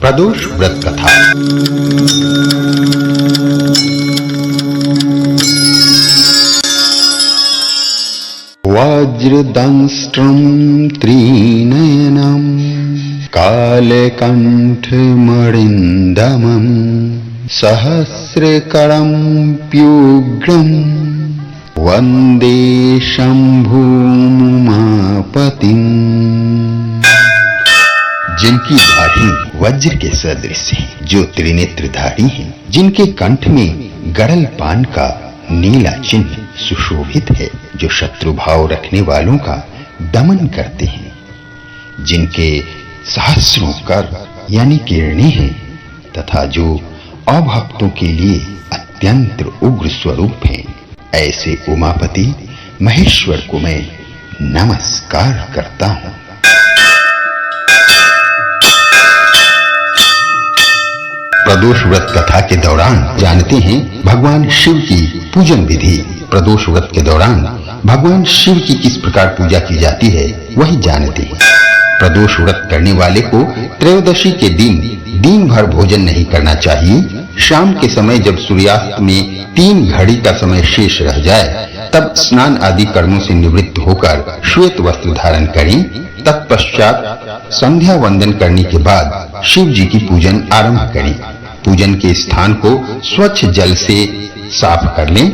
प्रदोष व्रत कथा। वज्रदंष्ट्रं त्रिनयनं कालकण्ठमरिन्दमं सहस्रकरं प्युग्रं वन्दे शम्भुमुमापतिम्। जिनकी दाढ़ी वज्र के सदृश है, जो त्रिनेत्रधारी हैं, जिनके कंठ में गरल पान का नीला चिन्ह सुशोभित है, जो शत्रु भाव रखने वालों का दमन करते हैं, जिनके सहस्रों कर यानी किरणें हैं तथा जो अभक्तों के लिए अत्यंत उग्र स्वरूप हैं, ऐसे उमापति महेश्वर को मैं नमस्कार करता हूं। प्रदोष व्रत कथा के दौरान जानते हैं भगवान शिव की पूजन विधि। प्रदोष व्रत के दौरान भगवान शिव की किस प्रकार पूजा की जाती है वही जानते हैं। प्रदोष व्रत करने वाले को त्रयोदशी के दिन भर भोजन नहीं करना चाहिए। शाम के समय जब सूर्यास्त में 3 घड़ी का समय शेष रह जाए तब स्नान आदि कर्मों से निवृत्त होकर श्वेत वस्त्र धारण करें। तत्पश्चात संध्या वंदन करने के बाद शिव जी की पूजन आरंभ करें। पूजन के स्थान को स्वच्छ जल से साफ कर लें।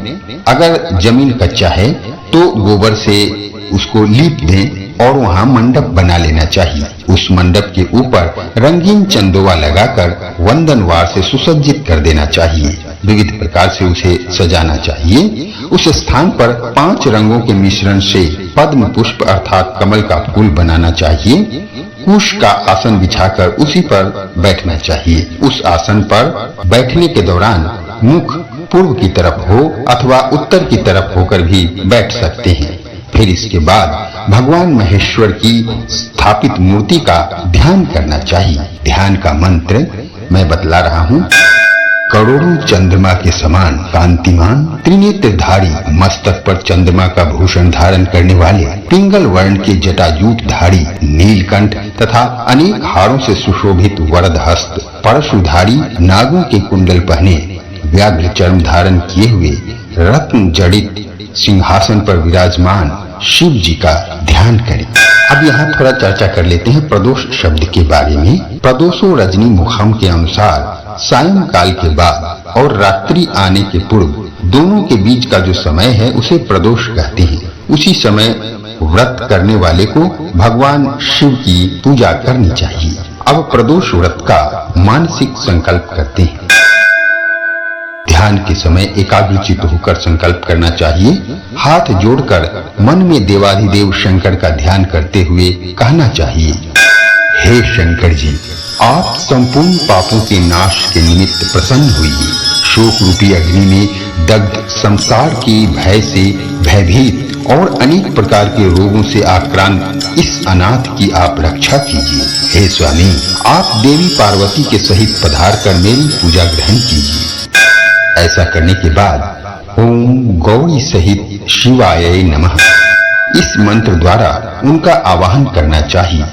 अगर जमीन कच्चा है तो गोबर से उसको लीप दें और वहां मंडप बना लेना चाहिए। उस मंडप के ऊपर रंगीन चंदोवा लगाकर वंदनवार से सुसज्जित कर देना चाहिए। विविध प्रकार से उसे सजाना चाहिए। उस स्थान पर 5 रंगों के मिश्रण से पद्म पुष्प अर्थात कमल का फूल बनाना चाहिए। कुश का आसन बिछाकर उसी पर बैठना चाहिए। उस आसन पर बैठने के दौरान मुख पूर्व की तरफ हो अथवा उत्तर की तरफ होकर भी बैठ सकते हैं। फिर इसके बाद भगवान महेश्वर की स्थापित मूर्ति का ध्यान करना चाहिए। ध्यान का मंत्र मैं बतला रहा हूँ। करोड़ों चंद्रमा के समान कांतिमान त्रिनेत्रधारी, मस्तक पर चंद्रमा का भूषण धारण करने वाले, पिंगल वर्ण के जटाजूट धारी, नीलकंठ तथा अनेक हारों से सुशोभित वरद हस्त, परशुधारी, नागों के कुंडल पहने, व्याघ्र चर्म धारण किए हुए, रत्न जड़ित सिंहासन पर विराजमान शिव जी का ध्यान करें। अब यहाँ थोड़ा चर्चा कर लेते हैं प्रदोष शब्द के बारे में। प्रदोषो रजनी मुखम के अनुसार सायंकाल के बाद और रात्रि आने के पूर्व दोनों के बीच का जो समय है उसे प्रदोष कहते हैं। उसी समय व्रत करने वाले को भगवान शिव की पूजा करनी चाहिए। अब प्रदोष व्रत का मानसिक संकल्प करते हैं। ध्यान के समय एकाग्रचित होकर संकल्प करना चाहिए। हाथ जोड़कर मन में देवाधिदेव शंकर का ध्यान करते हुए कहना चाहिए, हे शंकर जी, आप संपूर्ण पापों के नाश के निमित्त प्रसन्न हुइए। शोक रूपी अग्नि में दग्ध संसार की भय से भयभीत और अनेक प्रकार के रोगों से आक्रांत इस अनाथ की आप रक्षा कीजिए। हे स्वामी, आप देवी पार्वती के सहित पधार कर मेरी पूजा ग्रहण कीजिए। ऐसा करने के बाद ओम गौरी सहित शिवाय नमः इस मंत्र द्वारा उनका आवाहन करना चाहिए।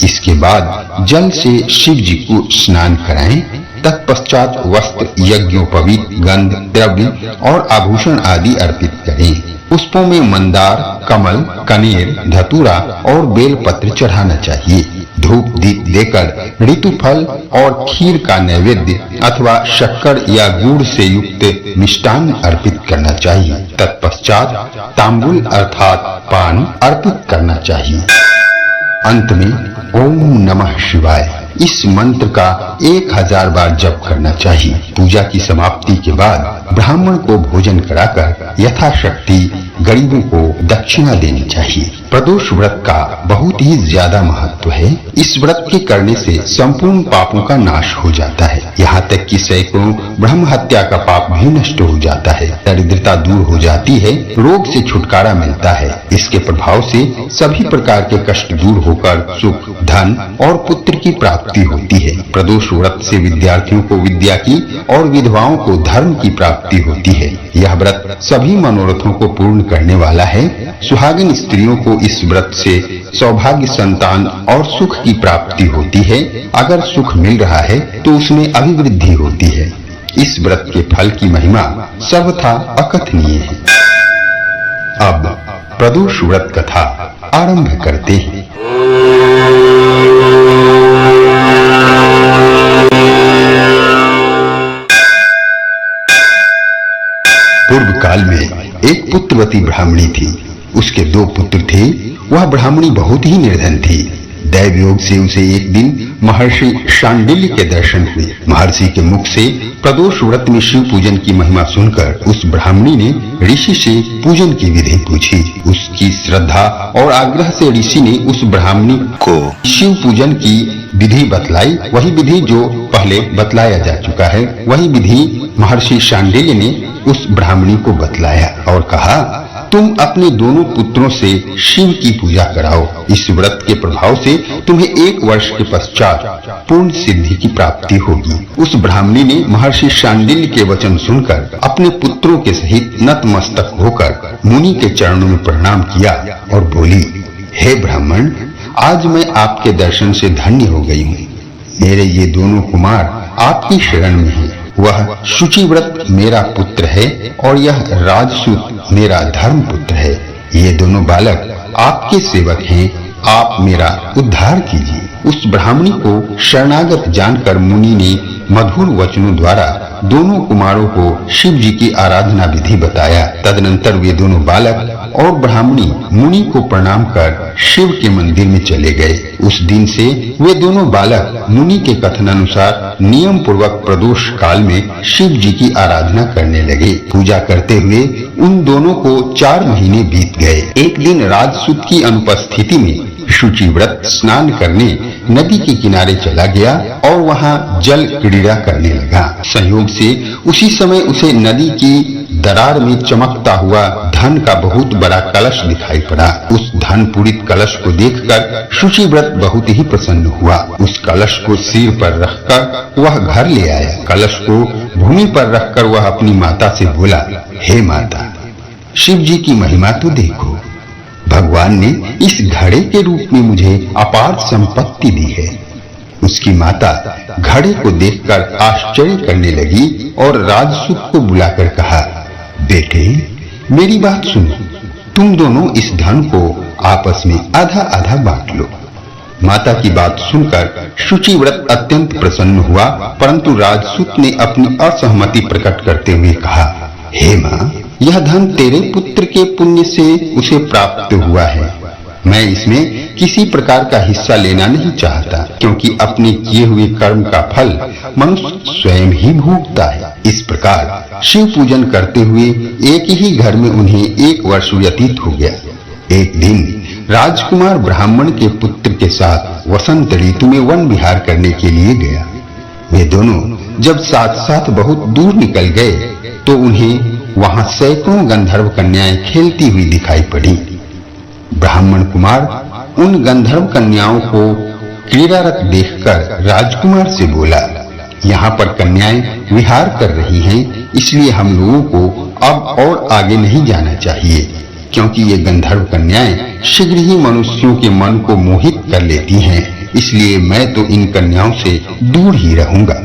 इसके बाद जल से शिव जी को स्नान कराएं। तत्पश्चात वस्त्र, यज्ञोपवीत, गंध, द्रव्य और आभूषण आदि अर्पित करें। पुष्पों में मंदार, कमल, कनेर, धतूरा और बेलपत्र चढ़ाना चाहिए। धूप दीप देकर ऋतुफल और खीर का नैवेद्य अथवा शक्कर या गुड़ से युक्त मिष्टान्न अर्पित करना चाहिए। तत्पश्चात तांबुल अर्थात पान अर्पित करना चाहिए। अंत में ओम नमः शिवाय इस मंत्र का 1000 बार जप करना चाहिए। पूजा की समाप्ति के बाद ब्राह्मण को भोजन कराकर यथाशक्ति गरीबों को दक्षिणा देनी चाहिए। प्रदोष व्रत का बहुत ही ज्यादा महत्व है। इस व्रत के करने से संपूर्ण पापों का नाश हो जाता है। यहाँ तक कि सैकड़ों ब्रह्म हत्या का पाप भी नष्ट हो जाता है। दरिद्रता दूर हो जाती है। रोग से छुटकारा मिलता है। इसके प्रभाव से सभी प्रकार के कष्ट दूर होकर सुख, धन और पुत्र की प्राप्ति होती है। प्रदोष व्रत से विद्यार्थियों को विद्या की और विधवाओं को धर्म की प्राप्ति होती है। यह व्रत सभी मनोरथों को पूर्ण करने वाला है। सुहागिन स्त्रियों को इस व्रत से सौभाग्य, संतान और सुख की प्राप्ति होती है। अगर सुख मिल रहा है तो उसमें अभिवृद्धि होती है। इस व्रत के फल की महिमा सर्वथा अकथनीय है। अब प्रदोष व्रत कथा आरंभ करते हैं। पूर्व काल में एक पुत्रवती ब्राह्मणी थी। उसके 2 पुत्र थे। वह ब्राह्मणी बहुत ही निर्धन थी। दैव योग से उसे एक दिन महर्षि शांडिल्य के दर्शन हुए। महर्षि के मुख से प्रदोष व्रत में शिव पूजन की महिमा सुनकर उस ब्राह्मणी ने ऋषि से पूजन की विधि पूछी। उसकी श्रद्धा और आग्रह से ऋषि ने उस ब्राह्मणी को शिव पूजन की विधि बतलाई। वही विधि जो पहले बतलाया जा चुका है, वही विधि महर्षि शांडिल्य ने उस ब्राह्मणी को बतलाया और कहा, तुम अपने दोनों पुत्रों से शिव की पूजा कराओ। इस व्रत के प्रभाव से तुम्हें 1 वर्ष के पश्चात पूर्ण सिद्धि की प्राप्ति होगी। उस ब्राह्मणी ने महर्षि शांडिल्य के वचन सुनकर अपने पुत्रों के सहित नतमस्तक होकर मुनि के चरणों में प्रणाम किया और बोली, हे ब्राह्मण, आज मैं आपके दर्शन से धन्य हो गई हूँ। मेरे ये दोनों कुमार आपकी शरण में हैं। वह शुचिव्रत मेरा पुत्र है और यह राजसूत मेरा धर्म पुत्र है। ये दोनों बालक आपके सेवक हैं। आप मेरा उद्धार कीजिए। उस ब्राह्मणी को शरणागत जानकर मुनि ने मधुर वचनों द्वारा दोनों कुमारों को शिव जी की आराधना विधि बताया। तदनंतर वे दोनों बालक और ब्राह्मणी मुनि को प्रणाम कर शिव के मंदिर में चले गए। उस दिन से वे दोनों बालक मुनि के कथनानुसार नियम पूर्वक प्रदोष काल में शिव जी की आराधना करने लगे। पूजा करते हुए उन दोनों को 4 महीने बीत गए। एक दिन राजसूत की अनुपस्थिति में शुचिव्रत स्नान करने नदी के किनारे चला गया और वहां जल क्रीड़ा करने लगा। संयोग से उसी समय उसे नदी की दरार में चमकता हुआ धन का बहुत बड़ा कलश दिखाई पड़ा। उस धन पूरित कलश को देखकर शुचिव्रत बहुत ही प्रसन्न हुआ। उस कलश को सिर पर रखकर वह घर ले आया। कलश को भूमि पर रखकर वह अपनी माता से बोला, हे माता, शिव जी की महिमा तो देखो। भगवान ने इस घड़े के रूप में मुझे अपार संपत्ति दी है। उसकी माता घड़े को देखकर आश्चर्य करने लगी और राजसूत को बुलाकर कहा, बेटे, मेरी बात सुनो। तुम दोनों इस धन को आपस में आधा आधा बांट लो। माता की बात सुनकर शुचिव्रत अत्यंत प्रसन्न हुआ, परंतु राजसूत ने अपनी असहमति प्रकट करते हुए कहा, हे माँ, यह धन तेरे पुत्र के पुण्य से उसे प्राप्त हुआ है। मैं इसमें किसी प्रकार का हिस्सा लेना नहीं चाहता, क्योंकि अपने किए हुए कर्म का फल मनुष्य स्वयं ही भोगता है। इस प्रकार शिव पूजन करते हुए एक ही घर में उन्हें 1 वर्ष व्यतीत हो गया। एक दिन राजकुमार ब्राह्मण के पुत्र के साथ वसंत ऋतु में वन विहार करने के लिए गया। वे दोनों जब साथ साथ बहुत दूर निकल गए तो उन्हें वहां सैकड़ों गंधर्व कन्याएं खेलती हुई दिखाई पड़ी। ब्राह्मण कुमार उन गंधर्व कन्याओं को क्रीड़ारत देखकर राजकुमार से बोला, यहाँ पर कन्याएं विहार कर रही हैं, इसलिए हम लोगों को अब और आगे नहीं जाना चाहिए, क्योंकि ये गंधर्व कन्याएं शीघ्र ही मनुष्यों के मन को मोहित कर लेती हैं। इसलिए मैं तो इन कन्याओं से दूर ही रहूंगा।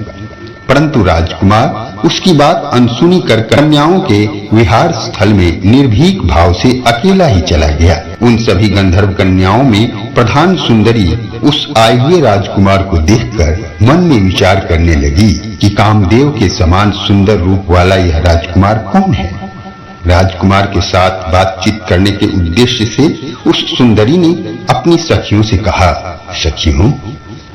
परंतु राजकुमार उसकी बात अनसुनी कर कन्याओं के विहार स्थल में निर्भीक भाव से अकेला ही चला गया। उन सभी गंधर्व कन्याओं में प्रधान सुंदरी उस आए हुए राजकुमार को देखकर मन में विचार करने लगी कि कामदेव के समान सुंदर रूप वाला यह राजकुमार कौन है। राजकुमार के साथ बातचीत करने के उद्देश्य से उस सुंदरी ने अपनी सखियों से कहा, सखियों,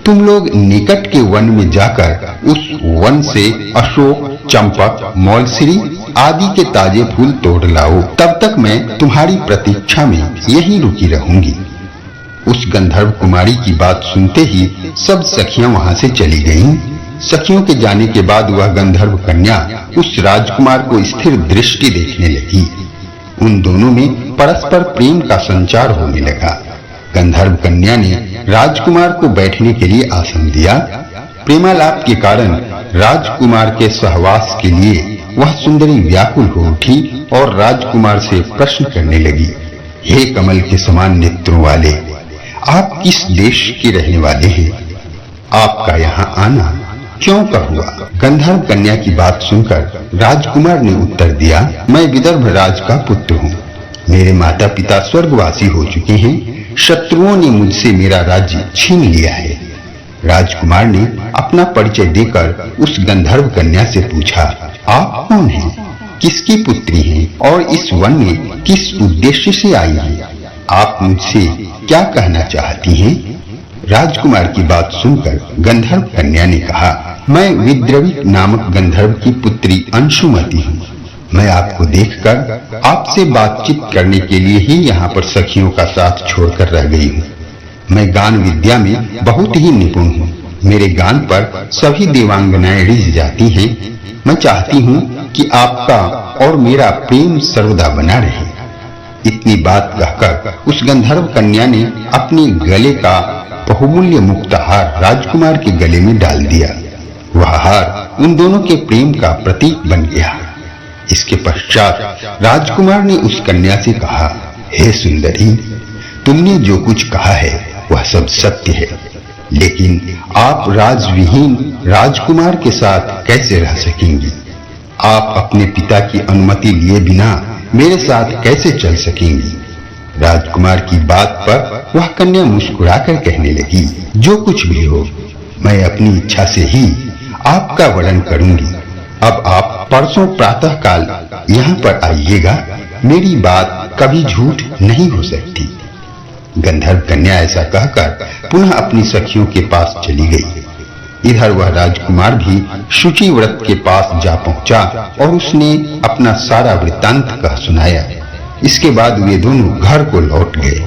तुम लोग निकट के वन में जाकर उस वन से अशोक, चंपक, मौलसिरी आदि के ताजे फूल तोड़ लाओ। तब तक मैं तुम्हारी प्रतीक्षा में यहीं रुकी रहूंगी। उस गंधर्व कुमारी की बात सुनते ही सब सखियां वहां से चली गईं। सखियों के जाने के बाद वह गंधर्व कन्या उस राजकुमार को स्थिर दृष्टि देखने लगी। उन दोनों में परस्पर प्रेम का संचार होने लगा। गंधर्व कन्या ने राजकुमार को बैठने के लिए आसन दिया। प्रेमालाप के कारण राजकुमार के सहवास के लिए वह सुंदरी व्याकुल हो उठी और राजकुमार से प्रश्न करने लगी, हे कमल के समान नेत्रों वाले, आप किस देश के रहने वाले हैं? आपका यहाँ आना क्यों का हुआ? गंधर्व कन्या की बात सुनकर राजकुमार ने उत्तर दिया, मैं विदर्भ राज का पुत्र हूँ। मेरे माता पिता स्वर्गवासी हो चुके हैं। शत्रुओं ने मुझसे मेरा राज्य छीन लिया है। राजकुमार ने अपना परिचय देकर उस गंधर्व कन्या से पूछा, आप कौन हैं? किसकी पुत्री हैं? और इस वन में किस उद्देश्य से आई हैं? आप मुझसे क्या कहना चाहती हैं? राजकुमार की बात सुनकर गंधर्व कन्या ने कहा, मैं विद्रविक नामक गंधर्व की पुत्री अंशुमति हूँ। मैं आपको देखकर आपसे बातचीत करने के लिए ही यहाँ पर सखियों का साथ छोड़कर रह गई हूँ। मैं गान विद्या में बहुत ही निपुण हूँ। मेरे गान पर सभी देवांगनाएं रिझ जाती हैं। मैं चाहती हूँ कि आपका और मेरा प्रेम सर्वदा बना रहे। इतनी बात कहकर उस गंधर्व कन्या ने अपने गले का बहुमूल्य मुक्ताहार राजकुमार के गले में डाल दिया। वह हार उन दोनों के प्रेम का प्रतीक बन गया। इसके पश्चात राजकुमार ने उस कन्या से कहा, हे सुंदरी, तुमने जो कुछ कहा है वह सब सत्य है, लेकिन आप राजविहीन राजकुमार के साथ कैसे रह सकेंगी? आप अपने पिता की अनुमति लिए बिना मेरे साथ कैसे चल सकेंगी? राजकुमार की बात पर वह कन्या मुस्कुराकर कहने लगी, जो कुछ भी हो, मैं अपनी इच्छा से ही आपका वर्णन करूंगी। अब आप परसों प्रातः काल यहाँ पर आइएगा। मेरी बात कभी झूठ नहीं हो सकती। गंधर्व कन्या ऐसा कहकर पुनः अपनी सखियों के पास चली गई। इधर वह राजकुमार भी शुचि व्रत के पास जा पहुंचा और उसने अपना सारा वृत्तांत कह सुनाया। इसके बाद वे दोनों घर को लौट गए।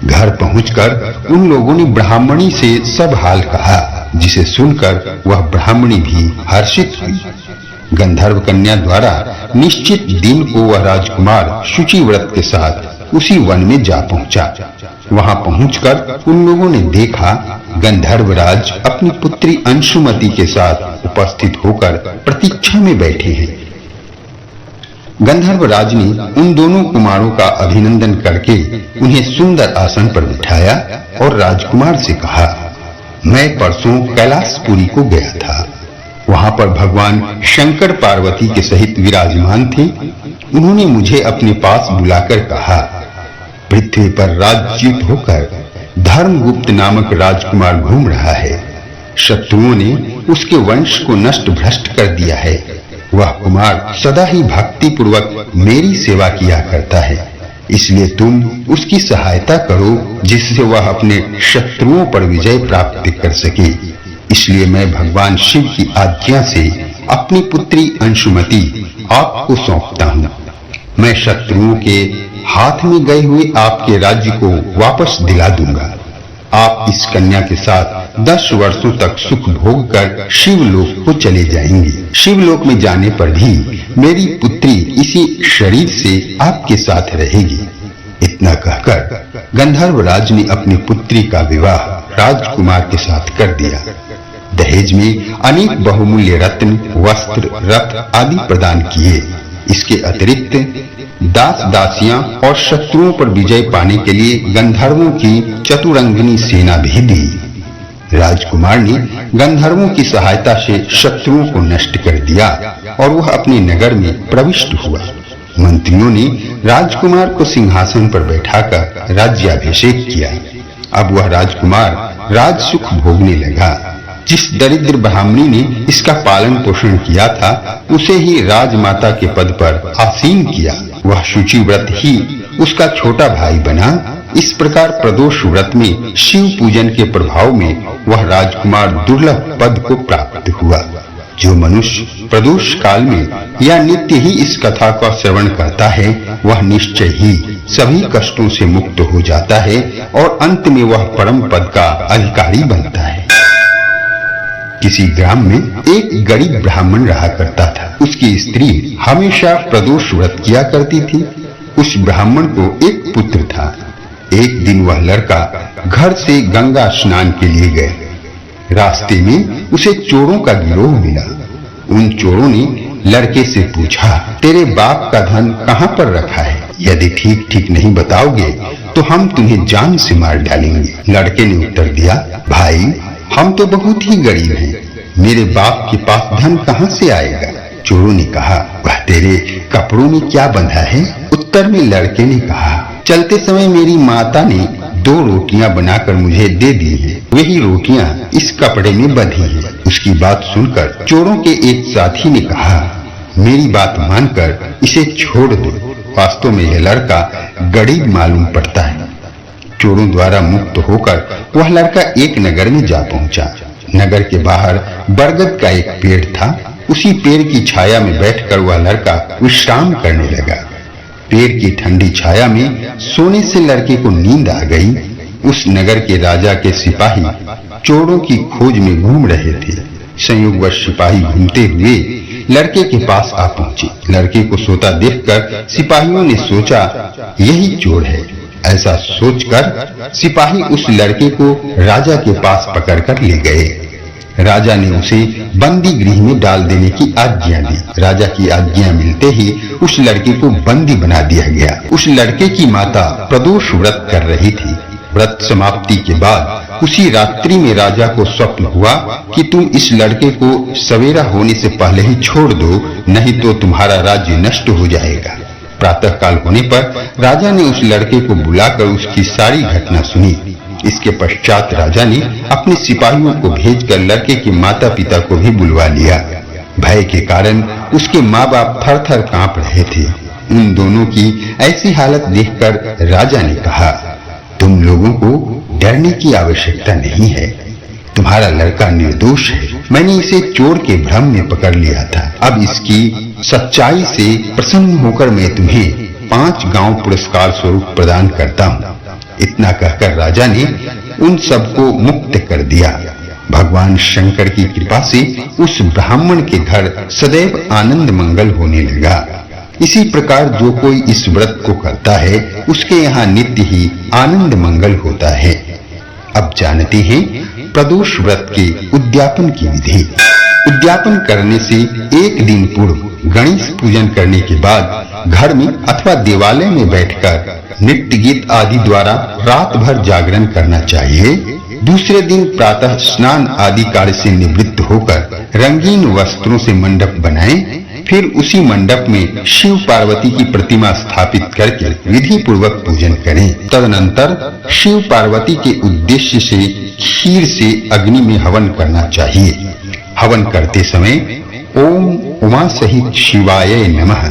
घर पहुंचकर उन लोगों ने ब्राह्मणी से सब हाल कहा, जिसे सुनकर वह ब्राह्मणी भी हर्षित हुई। गंधर्व कन्या द्वारा निश्चित दिन को वह राजकुमार शुचि व्रत के साथ उसी वन में जा पहुंचा। वहां पहुंचकर उन लोगों ने देखा गंधर्वराज अपनी पुत्री अंशुमति के साथ उपस्थित होकर प्रतीक्षा में बैठे हैं। गंधर्वराज ने उन दोनों कुमारों का अभिनंदन करके उन्हें सुंदर आसन पर बिठाया और राजकुमार से कहा, मैं परसों कैलाशपुरी को गया था। वहां पर भगवान शंकर पार्वती के सहित विराजमान थे। उन्होंने मुझे अपने पास बुलाकर कहा, पृथ्वी पर राज्ययुत होकर धर्मगुप्त नामक राजकुमार घूम रहा है। शत्रुओं ने उसके वंश को नष्ट भ्रष्ट कर दिया है। वह कुमार सदा ही भक्ति पूर्वक मेरी सेवा किया करता है। इसलिए तुम उसकी सहायता करो, जिससे वह अपने शत्रुओं पर विजय प्राप्त कर सके। इसलिए मैं भगवान शिव की आज्ञा से अपनी पुत्री अंशुमति आपको सौंपता हूँ। मैं शत्रुओं के हाथ में गए हुए आपके राज्य को वापस दिला दूंगा। आप इस कन्या के साथ 10 वर्षों तक सुख भोग कर शिवलोक को चले जाएंगे। शिवलोक में जाने पर भी मेरी पुत्री इसी शरीर से आपके साथ रहेगी। इतना कहकर गंधर्वराज ने अपनी पुत्री का विवाह राजकुमार के साथ कर दिया। दहेज में अनेक बहुमूल्य रत्न, वस्त्र, रथ आदि प्रदान किए। इसके अतिरिक्त दास दासियां और शत्रुओं पर विजय पाने के लिए गंधर्वों की चतुरंगिनी सेना भी दी। राजकुमार ने गंधर्वों की सहायता से शत्रुओं को नष्ट कर दिया और वह अपने नगर में प्रविष्ट हुआ। मंत्रियों ने राजकुमार को सिंहासन पर बैठाकर राज्याभिषेक किया। अब वह राजकुमार राज सुख भोगने लगा। जिस दरिद्र ब्राह्मणी ने इसका पालन पोषण किया था, उसे ही राजमाता के पद पर आसीन किया। वह शुचि व्रत ही उसका छोटा भाई बना। इस प्रकार प्रदोष व्रत में शिव पूजन के प्रभाव में वह राजकुमार दुर्लभ पद को प्राप्त हुआ। जो मनुष्य प्रदोष काल में या नित्य ही इस कथा का श्रवण करता है, वह निश्चय ही सभी कष्टों से मुक्त हो जाता है और अंत में वह परम पद का अधिकारी बनता है। किसी ग्राम में एक गरीब ब्राह्मण रहा करता था। उसकी स्त्री हमेशा प्रदोष व्रत किया करती थी। उस ब्राह्मण को एक पुत्र था। एक दिन वह लड़का घर से गंगा स्नान के लिए गए। रास्ते में उसे चोरों का गिरोह मिला। उन चोरों ने लड़के से पूछा, तेरे बाप का धन कहाँ पर रखा है? यदि ठीक ठीक नहीं बताओगे तो हम तुम्हें जान से मार डालेंगे। लड़के ने उत्तर दिया, भाई हम तो बहुत ही गरीब हैं, मेरे बाप के पास धन कहाँ से आएगा? चोरों ने कहा, वह तेरे कपड़ों में क्या बंधा है? उत्तर में लड़के ने कहा, चलते समय मेरी माता ने 2 रोटियां बनाकर मुझे दे दी है, वही रोटियां इस कपड़े में बंधी है। उसकी बात सुनकर चोरों के एक साथी ने कहा, मेरी बात मानकर इसे छोड़ दो, वास्तव में यह लड़का गरीब मालूम पड़ता है। चोरों द्वारा मुक्त होकर वह लड़का एक नगर में जा पहुंचा। नगर के बाहर बरगद का एक पेड़ था, उसी पेड़ की छाया में बैठकर वह लड़का विश्राम करने लगा। पेड़ की ठंडी छाया में सोने से लड़के को नींद आ गई। उस नगर के राजा के सिपाही चोरों की खोज में घूम रहे थे। संयोगवश सिपाही घूमते हुए लड़के के पास आ पहुंचे। लड़के को सोता देखकर सिपाहियों ने सोचा, यही चोर है। ऐसा सोचकर सिपाही उस लड़के को राजा के पास पकड़कर ले गए। राजा ने उसे बंदी गृह में डाल देने की आज्ञा दी। राजा की आज्ञा मिलते ही उस लड़के को बंदी बना दिया गया। उस लड़के की माता प्रदोष व्रत कर रही थी। व्रत समाप्ति के बाद उसी रात्रि में राजा को स्वप्न हुआ कि तुम इस लड़के को सवेरा होने से पहले ही छोड़ दो, नहीं तो तुम्हारा राज्य नष्ट हो जाएगा। प्रातः काल होने पर राजा ने उस लड़के को बुलाकर उसकी सारी घटना सुनी। इसके पश्चात राजा ने अपने सिपाहियों को भेजकर लड़के के माता पिता को भी बुलवा लिया। भय के कारण उसके माँ बाप थर थर कांप रहे थे। उन दोनों की ऐसी हालत देखकर राजा ने कहा, तुम लोगों को डरने की आवश्यकता नहीं है, तुम्हारा लड़का निर्दोष है। मैंने इसे चोर के भ्रम में पकड़ लिया था। अब इसकी सच्चाई से प्रसन्न होकर मैं तुम्हें 5 गांव पुरस्कार स्वरूप प्रदान करता हूँ। इतना कहकर राजा ने उन सबको मुक्त कर दिया। भगवान शंकर की कृपा से उस ब्राह्मण के घर सदैव आनंद मंगल होने लगा। इसी प्रकार जो कोई इस व्रत को करता है उसके यहाँ नित्य ही आनंद मंगल होता है। अब जानते हैं प्रदोष व्रत के उद्यापन की विधि। उद्यापन करने से एक दिन पूर्व गणेश पूजन करने के बाद घर में अथवा देवालय में बैठकर नृत्य गीत आदि द्वारा रात भर जागरण करना चाहिए। दूसरे दिन प्रातः स्नान आदि कार्य से निवृत्त होकर रंगीन वस्त्रों से मंडप बनाएं। फिर उसी मंडप में शिव पार्वती की प्रतिमा स्थापित करके विधि पूर्वक पूजन करें। तदनंतर शिव पार्वती के उद्देश्य से खीर से अग्नि में हवन करना चाहिए। हवन करते समय ओम उमा सहित शिवाय नमः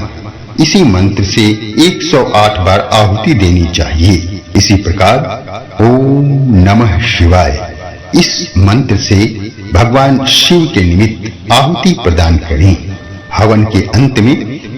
इसी मंत्र से 108 बार आहुति देनी चाहिए। इसी प्रकार ओम नमः शिवाय इस मंत्र से भगवान शिव के निमित्त आहुति प्रदान करें। हवन के अंत में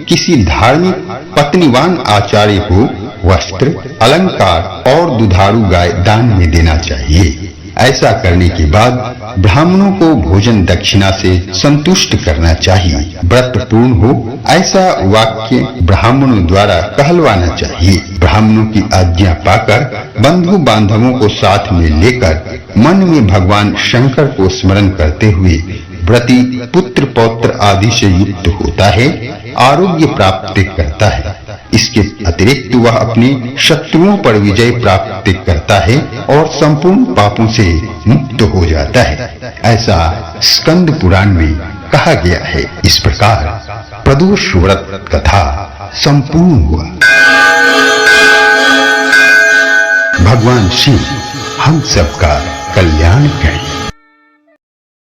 किसी धार्मिक पत्नीवान आचार्य को वस्त्र, अलंकार और दुधारू गाय दान में देना चाहिए। ऐसा करने के बाद ब्राह्मणों को भोजन दक्षिणा से संतुष्ट करना चाहिए। व्रत पूर्ण हो ऐसा वाक्य ब्राह्मणों द्वारा कहलवाना चाहिए। ब्राह्मणों की आज्ञा पाकर बंधु बांधवों को साथ में लेकर मन में भगवान शंकर को स्मरण करते हुए व्रती पुत्र पौत्र आदि से युक्त होता है, आरोग्य प्राप्त करता है। इसके अतिरिक्त वह अपने शत्रुओं पर विजय प्राप्त करता है और संपूर्ण पापों से मुक्त हो जाता है। ऐसा स्कंद पुराण में कहा गया है। इस प्रकार प्रदोष व्रत कथा संपूर्ण हुआ। भगवान शिव हम सबका कल्याण करें।